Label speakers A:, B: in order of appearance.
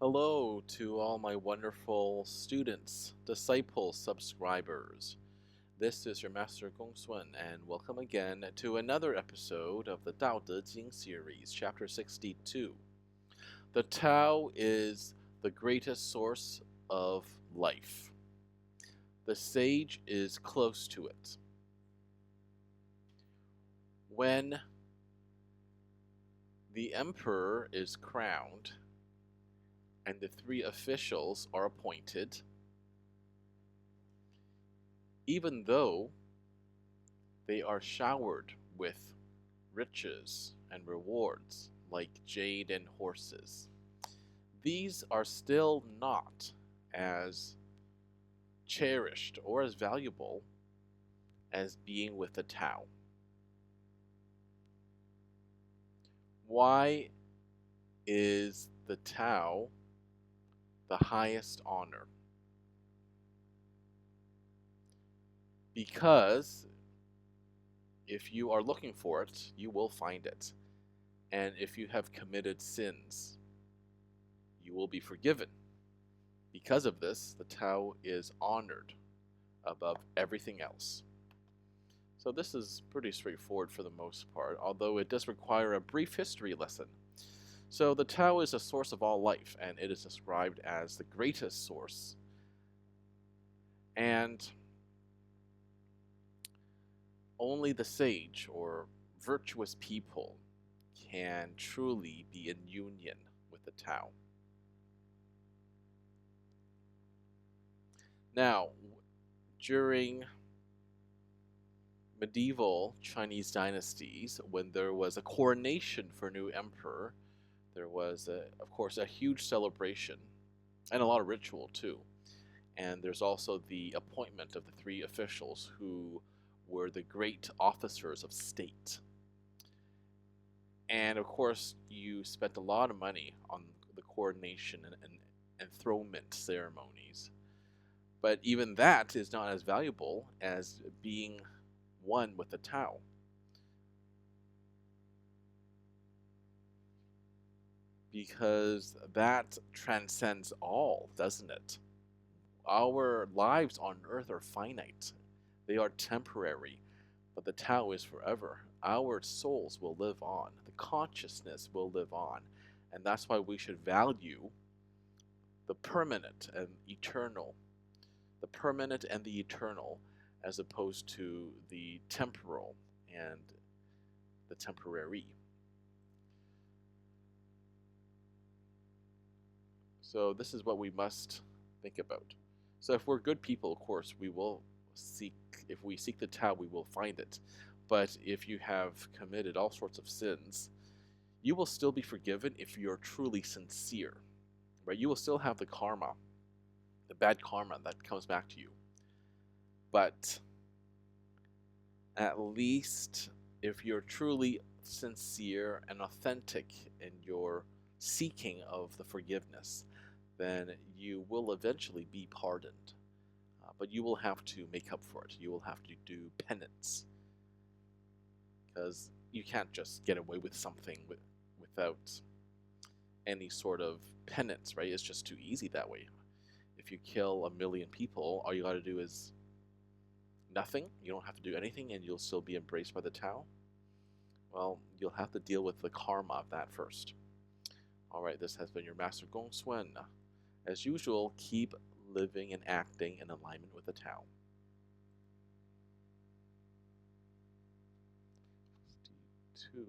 A: Hello to all my wonderful students, disciples, subscribers. This is your Master GongSun, and welcome again to another episode of the Tao De Jing series, chapter 62. The Tao is the greatest source of life. The sage is close to it. When the emperor is crowned and the three officials are appointed, even though they are showered with riches and rewards like jade and horses, these are still not as cherished or as valuable as being with the Tao. Why is the Tao the highest honor? Because if you are looking for it, you will find it. And if you have committed sins, you will be forgiven. Because of this, the Tao is honored above everything else. So this is pretty straightforward for the most part, although it does require a brief history lesson. So the Tao is a source of all life, and it is described as the greatest source. And only the sage or virtuous people can truly be in union with the Tao. Now, during medieval Chinese dynasties, when there was a coronation for a new emperor, there was, of course, a huge celebration and a lot of ritual too. And there's also the appointment of the three officials who were the great officers of state. And of course, you spent a lot of money on the coronation and enthronement ceremonies. But even that is not as valuable as being one with the Tao. Because that transcends all, doesn't it? Our lives on earth are finite, they are temporary, but the Tao is forever. Our souls will live on, the consciousness will live on, and that's why we should value the permanent and eternal, the permanent and the eternal, as opposed to the temporal and the temporary. So this is what we must think about. So if we're good people, of course, we will seek, if we seek the Tao, we will find it. But if you have committed all sorts of sins, you will still be forgiven if you're truly sincere, right? You will still have the karma, the bad karma that comes back to you. But at least if you're truly sincere and authentic in your seeking of the forgiveness, then you will eventually be pardoned. But you will have to make up for it. You will have to do penance. Because you can't just get away with something without any sort of penance, right? It's just too easy that way. If you kill 1,000,000 people, all you gotta do is nothing. You don't have to do anything and you'll still be embraced by the Tao. Well, you'll have to deal with the karma of that first. Alright, this has been your Master GongSun. As usual, keep living and acting in alignment with the Tao. 2.